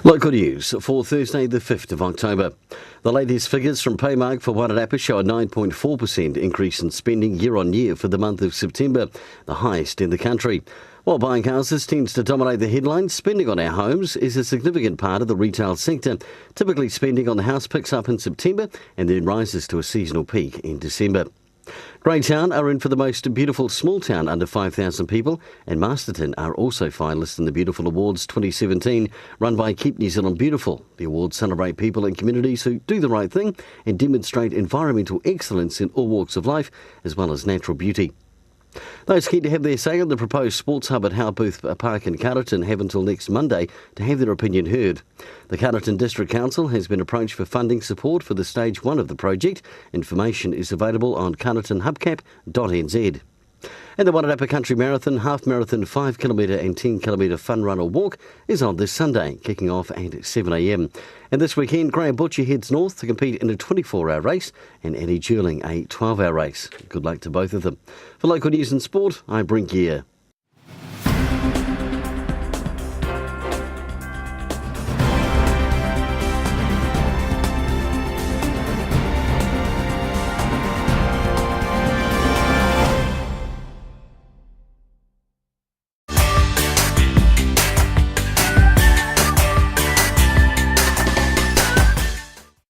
Local news for Thursday the 5th of October. The latest figures from Paymark for Wairarapa show a 9.4% increase in spending year on year for the month of September, the highest in the country. While buying houses tends to dominate the headlines, spending on our homes is a significant part of the retail sector. Typically, spending on the house picks up in September and then rises to a seasonal peak in December. Greytown are in for the most beautiful small town under 5,000 people, and Masterton are also finalists in the Beautiful Awards 2017, run by Keep New Zealand Beautiful. The awards celebrate people and communities who do the right thing and demonstrate environmental excellence in all walks of life, as well as natural beauty. Those keen to have their say on the proposed sports hub at Howbooth Park in Carterton have until next Monday to have their opinion heard. The Carterton District Council has been approached for funding support for the stage 1 of the project. Information is available on cartertonhubcap.nz. And the Wairarapa Country Marathon, Half Marathon, 5 km and 10 km fun run or walk is on this Sunday, kicking off at 7 a.m. And this weekend, Graham Butcher heads north to compete in a 24-hour race and Eddie Durling a 12-hour race. Good luck to both of them. For local news and sport, I'm Brent Gare.